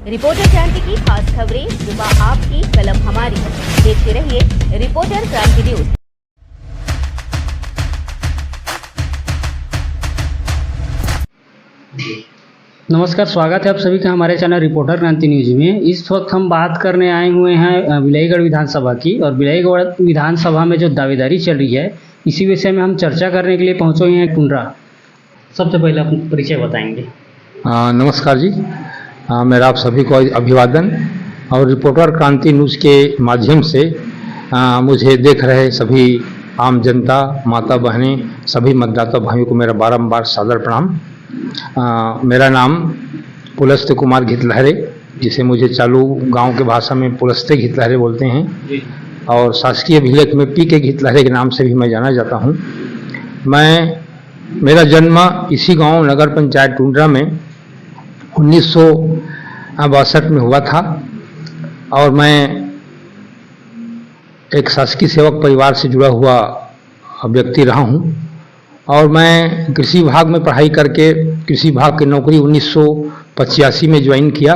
Reporter क्रांति की खास खबरें, जुबान आपकी, कलम हमारी। देखते रहिए रिपोर्टर क्रांति न्यूज। नमस्कार, स्वागत है आप सभी का हमारे चैनल रिपोर्टर क्रांति न्यूज में। इस वक्त हम बात करने आए हुए हैं बिलाईगढ़ विधानसभा की, और बिलाईगढ़ विधानसभा में जो दावेदारी चल रही है, इसी विषय में हम चर्चा करने के लिए पहुंचे हुए हैं टुंड्रा। सबसे पहले अपना परिचय बताएंगे। नमस्कार जी, मेरा आप सभी को अभिवादन। और रिपोर्टर क्रांति न्यूज़ के माध्यम से मुझे देख रहे सभी आम जनता, माता बहनें, सभी मतदाता भाइयों को मेरा बारंबार सादर प्रणाम। मेरा नाम पुलस्त्य कुमार घितलहरे, जिसे मुझे चालू गांव के भाषा में पुलस्त्य घितलहरे बोलते हैं, और शासकीय अभिलेख में पी के घितलहरे के नाम से भी मैं जाना जाता हूं। मेरा जन्म इसी गांव नगर पंचायत टुंड्रा में 1962 में हुआ था, और मैं एक शासकीय सेवक परिवार से जुड़ा हुआ व्यक्ति रहा हूं। और मैं कृषि विभाग में पढ़ाई करके कृषि विभाग की नौकरी 1985 में ज्वाइन किया,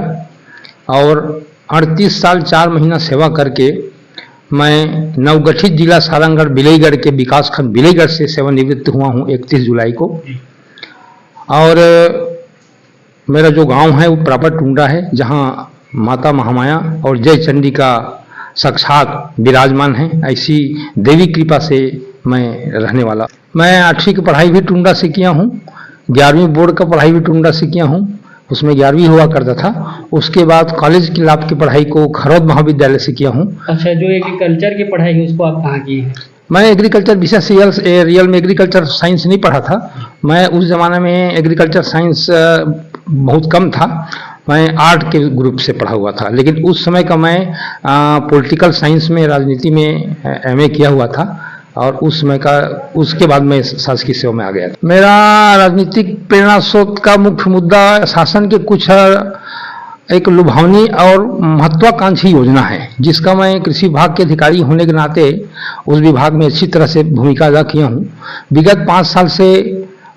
और 38 साल 4 महीना सेवा करके मैं नवगठित जिला सारंगगढ़ बिलाईगढ़ के विकासखंड बिलाईगढ़ से सेवानिवृत्त हुआ हूं 31 जुलाई को। और मेरा जो गांव है वो प्रॉपर टुंड्रा है, जहां माता महामाया और जय चंडी का साक्षात विराजमान है। ऐसी देवी कृपा से मैं रहने वाला। मैं 8वीं की पढ़ाई भी टुंड्रा से किया हूँ, 11वीं बोर्ड का पढ़ाई भी टुंड्रा से किया हूँ, उसमें 11वीं हुआ करता था। उसके बाद कॉलेज की लाभ की पढ़ाई को खरौद महाविद्यालय से किया हूँ। अच्छा, जो एग्रीकल्चर की पढ़ाई है उसको आप कहाँ की है? मैं एग्रीकल्चर विशेष रियल में एग्रीकल्चर साइंस नहीं पढ़ा था। मैं उस ज़माने में एग्रीकल्चर साइंस बहुत कम था, मैं आर्ट के ग्रुप से पढ़ा हुआ था। लेकिन उस समय का मैं पॉलिटिकल साइंस में, राजनीति में MA किया हुआ था, और उस समय का उसके बाद मैं शासकीय सेवा में आ गया। मेरा राजनीतिक प्रेरणा स्रोत का मुख्य मुद्दा शासन के कुछ एक लुभावनी और महत्वाकांक्षी योजना है, जिसका मैं कृषि विभाग के अधिकारी होने के नाते उस विभाग में अच्छी तरह से भूमिका अदा किया हूँ। विगत 5 साल से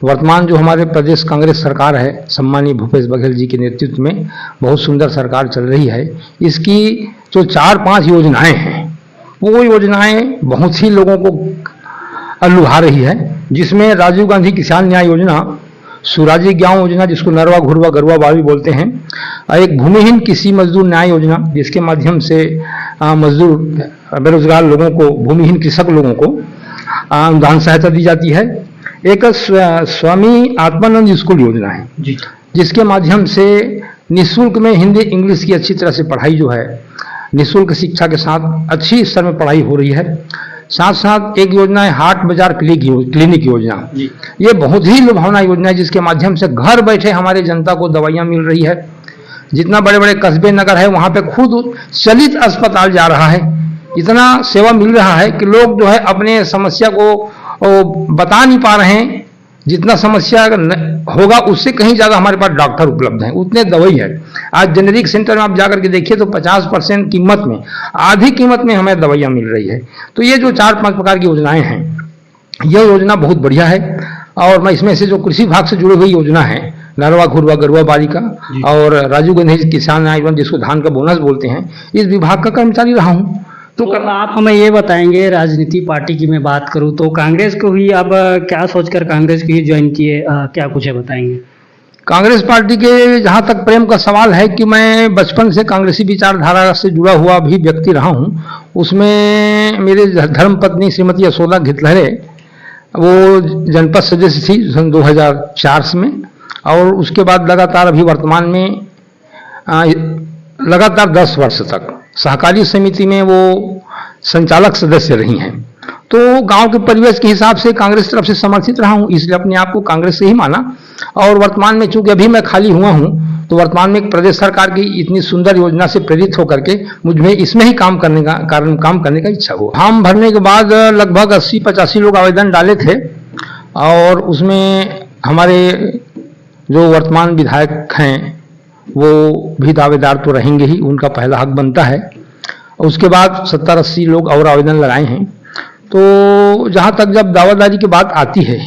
वर्तमान जो हमारे प्रदेश कांग्रेस सरकार है, सम्मानीय भूपेश बघेल जी के नेतृत्व में बहुत सुंदर सरकार चल रही है। इसकी जो 4-5 योजनाएं हैं, वो योजनाएं बहुत ही लोगों को लुभा रही है, जिसमें राजीव गांधी किसान न्याय योजना, सुराजी गांव योजना जिसको नरवा घुरवा गरुआ बावी बोलते हैं, एक भूमिहीन कृषि मजदूर न्याय योजना जिसके माध्यम से मजदूर बेरोजगार लोगों को, भूमिहीन कृषक लोगों को अनुदान सहायता दी जाती है। एक स्वामी आत्मानंद स्कूल योजना है जिसके माध्यम से निःशुल्क में हिंदी इंग्लिश की अच्छी तरह से पढ़ाई जो है, निःशुल्क शिक्षा के साथ अच्छी स्तर में पढ़ाई हो रही है। साथ साथ एक योजना है हाट बाजार क्लिनिक योजना। ये बहुत ही लुभावना योजना है, जिसके माध्यम से घर बैठे हमारे जनता को दवाइयाँ मिल रही है। जितना बड़े बड़े कस्बे नगर है वहाँ पे खुद चलित अस्पताल जा रहा है। इतना सेवा मिल रहा है कि लोग जो है अपने समस्या को बता नहीं पा रहे हैं। जितना समस्या होगा उससे कहीं ज़्यादा हमारे पास डॉक्टर उपलब्ध हैं, उतने दवाई है। आज जेनेरिक सेंटर में आप जाकर के देखिए तो 50% कीमत में, आधी कीमत में हमें दवाइयाँ मिल रही है। तो ये जो 4-5 प्रकार की योजनाएं हैं, यह योजना बहुत बढ़िया है। और मैं इसमें से जो कृषि विभाग से जुड़ी हुई योजना है, नरवा घुरवा गरुआ बारी का और राजीव गांधी किसान न्याय योजना जिसको धान का बोनस बोलते हैं, इस विभाग का कर्मचारी रहा हूँ। तो आप हमें ये बताएंगे, राजनीति पार्टी की मैं बात करूं तो कांग्रेस को ही आप क्या सोचकर कांग्रेस को ही ज्वाइन किए, क्या कुछ है बताएंगे? कांग्रेस पार्टी के जहां तक प्रेम का सवाल है कि मैं बचपन से कांग्रेसी विचारधारा से जुड़ा हुआ भी व्यक्ति रहा हूं। उसमें मेरे धर्मपत्नी श्रीमती यशोदा घितलहरे वो जनपद सदस्य थी सन 2004 में, और उसके बाद लगातार अभी वर्तमान में लगातार 10 वर्ष तक सहकारी समिति में वो संचालक सदस्य रही हैं। तो गांव के परिवेश के हिसाब से कांग्रेस तरफ से समर्थित रहा हूं, इसलिए अपने आप को कांग्रेस से ही माना। और वर्तमान में चूंकि अभी मैं खाली हुआ हूं, तो वर्तमान में प्रदेश सरकार की इतनी सुंदर योजना से प्रेरित होकर के मुझे इसमें ही काम करने का इच्छा हुआ। फॉर्म भरने के बाद लगभग 80-85 लोग आवेदन डाले थे, और उसमें हमारे जो वर्तमान विधायक हैं वो भी दावेदार तो रहेंगे ही, उनका पहला हक बनता है। उसके बाद 70-80 लोग और आवेदन लगाए हैं। तो जहाँ तक जब दावेदारी की बात आती है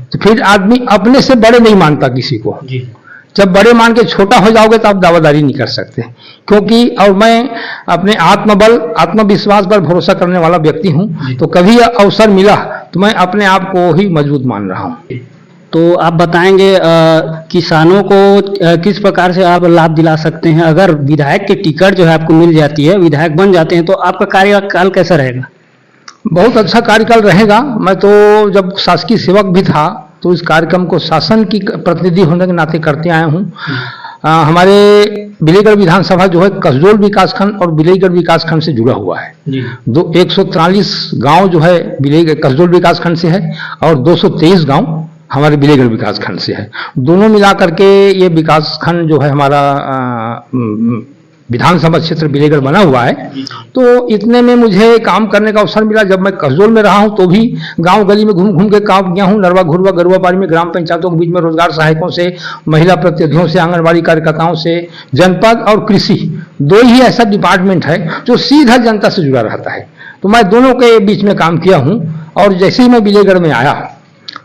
तो फिर आदमी अपने से बड़े नहीं मानता किसी को। जब बड़े मान के छोटा हो जाओगे तो आप दावादारी नहीं कर सकते, क्योंकि और मैं अपने आत्मबल आत्मविश्वास पर भरोसा करने वाला व्यक्ति हूं, तो कभी अवसर मिला तो मैं अपने आप को ही मजबूत मान रहा हूं। तो आप बताएंगे किसानों को किस प्रकार से आप लाभ दिला सकते हैं? अगर विधायक की टिकट जो है आपको मिल जाती है, विधायक बन जाते हैं, तो आपका कार्यकाल कैसा रहेगा? बहुत अच्छा कार्यकाल रहेगा। मैं तो जब शासकीय सेवक भी था तो इस कार्यक्रम को शासन की प्रतिनिधि होने के नाते करते आया हूँ। हमारे बिलीगढ़ विधानसभा जो है कसडोल विकासखंड और बिलीगढ़ विकासखंड से जुड़ा हुआ है। 143 गांव जो है कसडोल विकासखंड से है और 223 गांव हमारे बिलीगढ़ विकासखंड से है। दोनों मिला करके ये विकासखंड जो है हमारा विधानसभा क्षेत्र बिलीगढ़ बना हुआ है। तो इतने में मुझे काम करने का अवसर मिला। जब मैं कसडोल में रहा हूं तो भी गांव गली में घूम घूम के काम किया हूं। नरवा घुरवा गरुआ पारी में ग्राम पंचायतों के बीच में रोजगार सहायकों से, महिला प्रतिनिधियों से, आंगनबाड़ी कार्यकर्ताओं से, जनपद और कृषि, दो ही ऐसा डिपार्टमेंट है जो सीधा जनता से जुड़ा रहता है। तो मैं दोनों के बीच में काम किया हूं। और जैसे ही मैं बिलीगढ़ में आया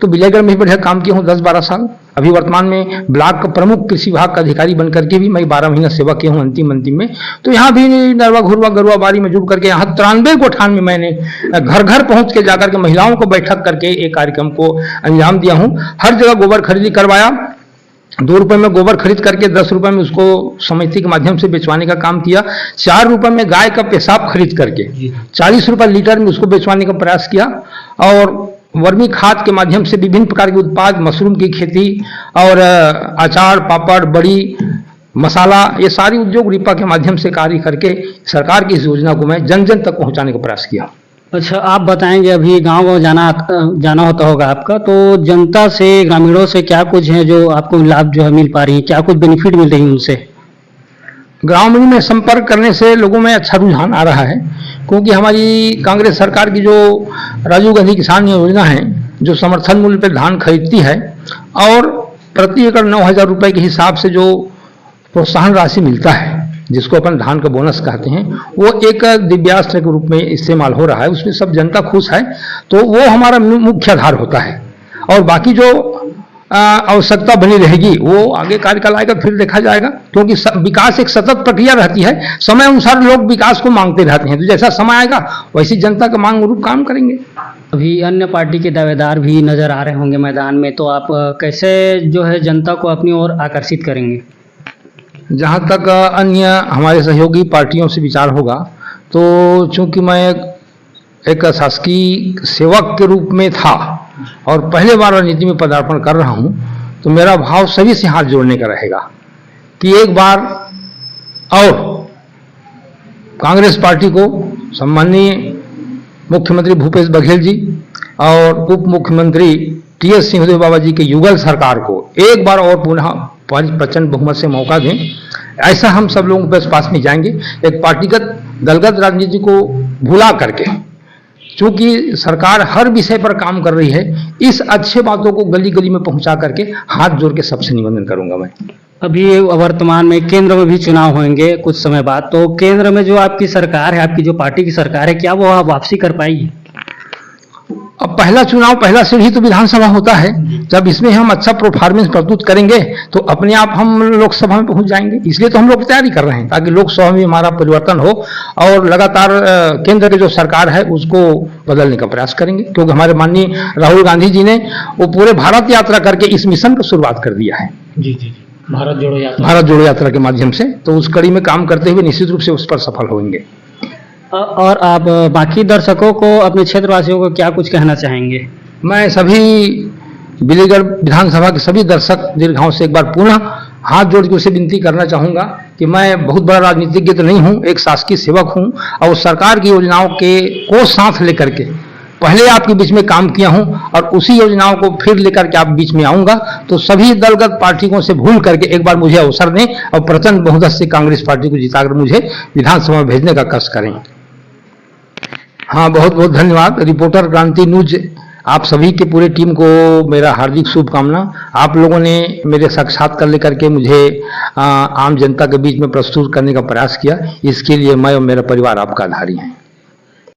तो बिलीगढ़ में बढ़िया काम किया हूँ 10-12 साल। अभी वर्तमान में ब्लॉक का प्रमुख कृषि विभाग का अधिकारी बनकर के भी मैं 12 महीना सेवा किया हूँ अंतिम में। तो यहाँ भी नरवा घुरवा गरुआ बारी में जुड़ करके यहाँ 93 गोठान में मैंने घर घर पहुंच के जाकर के महिलाओं को बैठक करके एक कार्यक्रम को अंजाम दिया हूँ। हर जगह गोबर खरीदी करवाया। 2 रुपए में गोबर खरीद करके 10 रुपए में उसको समिति के माध्यम से बेचवाने का काम किया। 4 रुपए में गाय का पेशाब खरीद करके 40 रुपए लीटर में उसको बेचवाने का प्रयास किया। और वर्मी खाद के माध्यम से विभिन्न प्रकार के उत्पाद, मशरूम की खेती और अचार, पापड़, बड़ी, मसाला, ये सारी उद्योग रिपा के माध्यम से कार्य करके सरकार की इस योजना को मैं जन जन तक पहुंचाने का प्रयास किया। अच्छा, आप बताएंगे अभी गांव जाना होता होगा आपका, तो जनता से, ग्रामीणों से क्या कुछ है जो आपको लाभ जो है मिल पा रही है, क्या कुछ बेनिफिट मिल रही है उनसे? ग्रामीण में संपर्क करने से लोगों में अच्छा रुझान आ रहा है, क्योंकि हमारी कांग्रेस सरकार की जो राजीव गांधी किसान योजना है, जो समर्थन मूल्य पर धान खरीदती है और प्रति एकड़ 9,000 रुपए के हिसाब से जो प्रोत्साहन राशि मिलता है, जिसको अपन धान का बोनस कहते हैं, वो एक दिव्यास्त्र के रूप में इस्तेमाल हो रहा है। उसमें सब जनता खुश है। तो वो हमारा मुख्य आधार होता है। और बाकी जो आवश्यकता बनी रहेगी वो आगे कार्यकाल आएगा फिर देखा जाएगा, क्योंकि विकास एक सतत प्रक्रिया रहती है। समय अनुसार लोग विकास को मांगते रहते हैं, तो जैसा समय आएगा वैसी जनता का मांग अनुरूप काम करेंगे। अभी अन्य पार्टी के दावेदार भी नजर आ रहे होंगे मैदान में, तो आप कैसे जो है जनता को अपनी ओर आकर्षित करेंगे? जहाँ तक अन्य हमारे सहयोगी पार्टियों से विचार होगा, तो चूंकि मैं एक शासकीय सेवक के रूप में था और पहले बार राजनीति में पदार्पण कर रहा हूं, तो मेरा भाव सभी से हाथ जोड़ने का रहेगा कि एक बार और कांग्रेस पार्टी को सम्माननीय मुख्यमंत्री भूपेश बघेल जी और उप मुख्यमंत्री टी.एस. सिंहदेव बाबा जी के युगल सरकार को एक बार और पुनः प्रचंड बहुमत से मौका दें। ऐसा हम सब लोगों के पास में जाएंगे, एक पार्टीगत दलगत राजनीति को भुला करके। चूंकि सरकार हर विषय पर काम कर रही है, इस अच्छे बातों को गली गली में पहुंचा करके हाथ जोड़ के सबसे निवेदन करूंगा मैं। अभी वर्तमान में केंद्र में भी चुनाव होंगे कुछ समय बाद, तो केंद्र में जो आपकी सरकार है, आपकी जो पार्टी की सरकार है, क्या वो वापसी कर पाएगी? अब पहला चुनाव, पहला सीढ़ी तो विधानसभा होता है। जब इसमें हम अच्छा परफॉर्मेंस प्रस्तुत करेंगे तो अपने आप हम लोकसभा में पहुंच जाएंगे। इसलिए तो हम लोग तैयारी कर रहे हैं, ताकि लोकसभा में हमारा परिवर्तन हो और लगातार केंद्र की जो सरकार है उसको बदलने का प्रयास करेंगे। क्योंकि हमारे माननीय राहुल गांधी जी ने वो पूरे भारत यात्रा करके इस मिशन को शुरुआत कर दिया है। जी जी, भारत जोड़ो यात्रा के माध्यम से। तो उस कड़ी में काम करते हुए निश्चित रूप से उस पर सफल होंगे। और आप बाकी दर्शकों को, अपने क्षेत्रवासियों को क्या कुछ कहना चाहेंगे? मैं सभी बिलीगढ़ विधानसभा के सभी दर्शक दीर्घाओं से एक बार पुनः हाथ जोड़ के उसे विनती करना चाहूंगा कि मैं बहुत बड़ा राजनीतिज्ञ तो नहीं हूं, एक शासकीय सेवक हूं और सरकार की योजनाओं को साथ लेकर के पहले आपके बीच में काम किया हूं और उसी योजनाओं को फिर लेकर के आप बीच में आऊंगा। तो सभी दलगत पार्टियों से भूल करके एक बार मुझे अवसर दें और प्रचंड बहुमत से कांग्रेस पार्टी को जिताकर मुझे विधानसभा में भेजने का कष्ट करें। हाँ, बहुत बहुत धन्यवाद। रिपोर्टर क्रांति न्यूज आप सभी के पूरे टीम को मेरा हार्दिक शुभकामना। आप लोगों ने मेरे साक्षात्कार लेकर के मुझे आम जनता के बीच में प्रस्तुत करने का प्रयास किया, इसके लिए मैं और मेरा परिवार आपका आभारी हैं।